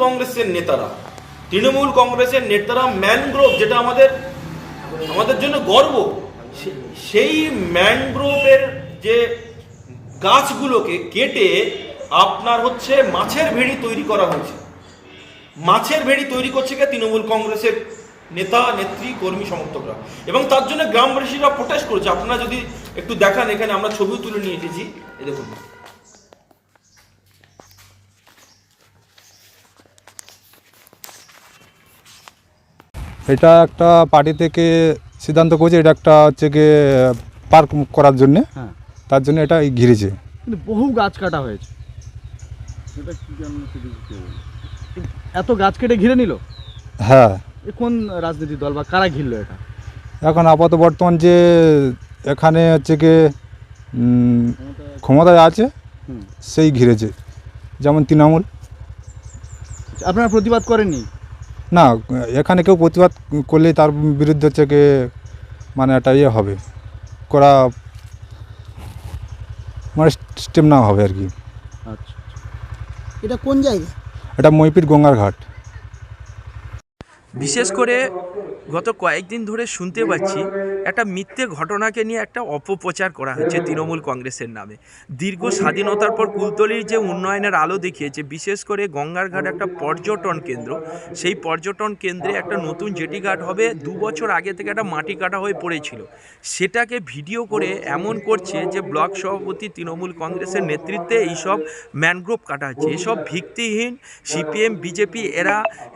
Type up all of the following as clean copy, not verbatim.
কংগ্রেসের নেতারা ম্যানগ্রোভ, যেটা আমাদের জন্য গর্ব, সেই ম্যানগ্রোভের যে গাছগুলোকে কেটে আপনার হচ্ছে মাছের ভেড়ি তৈরি করা হয়েছে। মাছের ভেড়ি তৈরি করছে কে? তৃণমূল কংগ্রেসের নেতা, নেত্রী, কর্মী, সমর্থকরা। এবং তার জন্য গ্রামবাসীরা প্রোটেস্ট করেছে। আপনারা যদি একটু দেখান, এখানে আমরা ছবিও তুলে নিয়ে এসেছি, দেখুন। এটা একটা পার্টি থেকে সিদ্ধান্ত করেছে, এটা একটা হচ্ছে গিয়ে পার্ক করার জন্যে। হ্যাঁ, তার জন্য এটা ঘিরেছে। কিন্তু বহু গাছ কাটা হয়েছে, এত গাছ কেটে ঘিরে নিল। হ্যাঁ, কোন রাজনৈতিক দল বা কারা ঘিরলো এটা? এখন আপাতত বর্তমান যে এখানে হচ্ছে গিয়ে ক্ষমতায় আছে সেই ঘিরেছে, যেমন তৃণমূল। আপনারা প্রতিবাদ করেননি? না, এখানে কেউ প্রতিবাদ করলেই তার বিরুদ্ধে হচ্ছে গিয়ে মানে একটা ইয়ে হবে, করা মানে স্টেপ নেওয়া হবে আর কি। আচ্ছা, এটা কোন জায়গা? এটা মইপির গঙ্গার ঘাট। বিশেষ করে গত কয়েকদিন ধরে শুনতে পাচ্ছি একটা মিথ্যে ঘটনাকে নিয়ে একটা অপপ্রচার করা হচ্ছে তৃণমূল কংগ্রেসের নামে। দীর্ঘ স্বাধীনতার পর কুলতলির যে উন্নয়নের আলো দেখিয়েছে, বিশেষ করে গঙ্গার ঘাট একটা পর্যটন কেন্দ্র, সেই পর্যটন কেন্দ্রে একটা নতুন জেটি ঘাট হবে। 2 বছর আগে থেকে একটা মাটি কাটা হয়ে পড়েছিল, সেটাকে ভিডিও করে এমন করছে যে ব্লক সভাপতি তৃণমূল কংগ্রেসের নেতৃত্বে এইসব ম্যানগ্রোভ কাটা হচ্ছে। এসব ভিত্তিহীন সিপিএম, বিজেপি এরা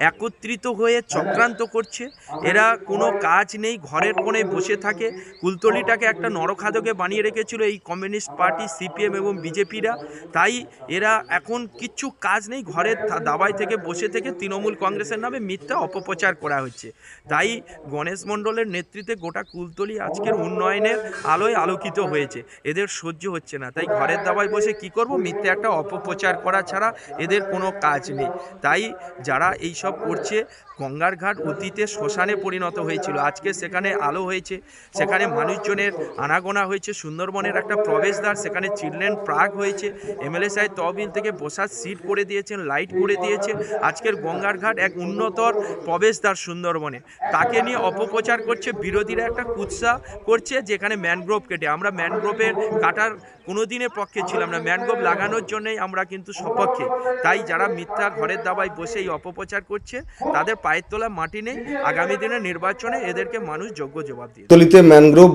একত্রিত হয়ে চক্রান্ত করছে। এরা কোনো কাজ নেই, ঘরের কোণে বসে থাকে। কুলতলিটাকে একটা নরখাদকে বানিয়ে রেখেছিল এই কমিউনিস্ট পার্টি, সিপিএম এবং বিজেপিরা। তাই এরা এখন কিচ্ছু কাজ নেই, ঘরের দাবায় থেকে বসে থেকে তৃণমূল কংগ্রেসের নামে মিথ্যা অপপ্রচার করা হচ্ছে। তাই গণেশ মণ্ডলের নেতৃত্বে গোটা কুলতলি আজকের উন্নয়নের আলোয় আলোকিত হয়েছে। এদের সহ্য হচ্ছে না, তাই ঘরের দাবায় বসে কি করব, মিথ্যে একটা অপপ্রচার করা ছাড়া এদের কোনো কাজ নেই। তাই যারা এইসব করছে, গঙ্গার ঘাট অতীতে শ্মশানে পরিণত হয়েছিল, আজকে সেখানে আলো হয়েছে, সেখানে মানুষজনের আনাগোনা হয়েছে। সুন্দরবনের একটা প্রবেশদ্বার, সেখানে চিলড্রেন পার্ক হয়েছে। এমএলএ সাহেব তহবিল থেকে বসার সিট করে দিয়েছেন, লাইট করে দিয়েছে। আজকের গঙ্গার ঘাট এক উন্নতর প্রবেশদ্বার সুন্দরবনে, তাকে নিয়ে অপপ্রচার করছে বিরোধীরা। একটা কুৎসা করছে যেখানে ম্যানগ্রোভ কেটে, আমরা ম্যানগ্রোভের কাটার কোনো দিনের পক্ষে ছিলাম না, ম্যানগ্রোভ লাগানোর জন্যই আমরা কিন্তু সপক্ষে। তাই যারা মিথ্যা ঘরের দাবায় বসে এই অপপ্রচার করছে, তাদের পায়ের তোলা মাটি নেই। আগামী দিনে নির্বাচনে এদেরকে মানুষ যোগ্য জবাব দিয়ে। তলিতে ম্যানগ্রোভ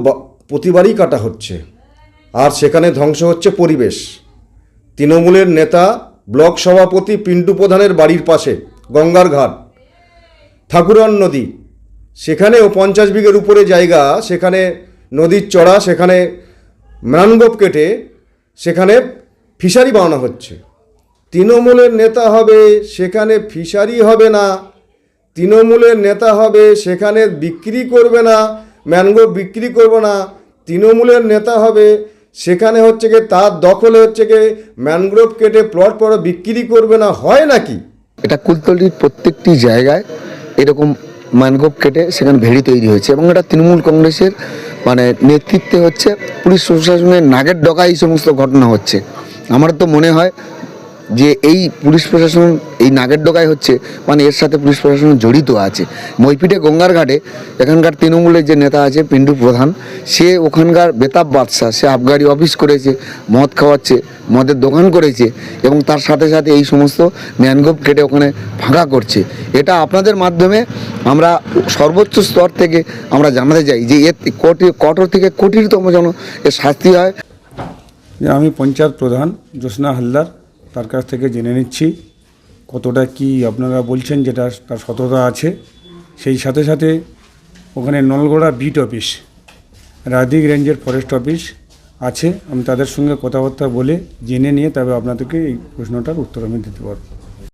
প্রতিবারই কাটা হচ্ছে, আর সেখানে ধ্বংস হচ্ছে পরিবেশ। তৃণমূলের নেতা ব্লক সভাপতি পিন্টু প্রধানের বাড়ির পাশে গঙ্গার ঘাট, ঠাকুরান নদী, সেখানেও 50 বিঘের উপরে জায়গা, সেখানে নদীর চড়া, সেখানে ম্যানগ্রোভ কেটে সেখানে ফিশারি বানানো হচ্ছে। তৃণমূলের নেতা হবে, সেখানে ফিশারি হবে না। তৃণমূলের নেতা হবে, সেখানে বিক্রি করবে না, ম্যানগ্রোভ বিক্রি করবে না। তৃণমূলের নেতা হবে, সেখানে হচ্ছে গিয়ে তার দখলে হচ্ছে গিয়ে ম্যানগ্রোভ কেটে প্লট পরে বিক্রি করবে না। হয় নাকি? এটা কুলতলির প্রত্যেকটি জায়গায় এরকম ম্যানগ্রোভ কেটে সেখানে ভেড়ি তৈরি হয়েছে, এবং এটা তৃণমূল কংগ্রেসের মানে নেতৃত্বে হচ্ছে। পুলিশ প্রশাসনের নাগের ডগা এই সমস্ত ঘটনা হচ্ছে। আমার তো মনে হয় যে এই পুলিশ প্রশাসন এই নাগের ডগায় হচ্ছে, মানে এর সাথে পুলিশ প্রশাসন জড়িত আছে। মইপিটে গঙ্গার ঘাটে এখানকার তৃণমূলের যে নেতা আছে পিন্টু প্রধান, সে ওখানকার বেতাব বাদশা, সে আবগারি অফিস করেছে, মদ খাওয়াচ্ছে, মদের দোকান করেছে, এবং তার সাথে সাথে এই সমস্ত ম্যানগ্রোভ কেটে ওখানে ফাঁকা করছে। এটা আপনাদের মাধ্যমে আমরা সর্বোচ্চ স্তর থেকে আমরা জানাতে চাই যে এর কঠোর থেকে কঠিনতম যেন এর শাস্তি হয়। আমি পঞ্চায়েত প্রধান জ্যোৎস্না হালদার, তার কাছ থেকে জেনে নিচ্ছি কতটা কি আপনারা বলছেন যেটা তার সততা আছে। সেই সাথে সাথে ওখানে নলগোড়া বিট অফিস, রায়দিঘি রেঞ্জের ফরেস্ট অফিস আছে, আমি তাদের সঙ্গে কথাবার্তা বলে জেনে নিয়ে তবে আপনাদেরকে এই প্রশ্নটার উত্তর আমি দিতে পারব।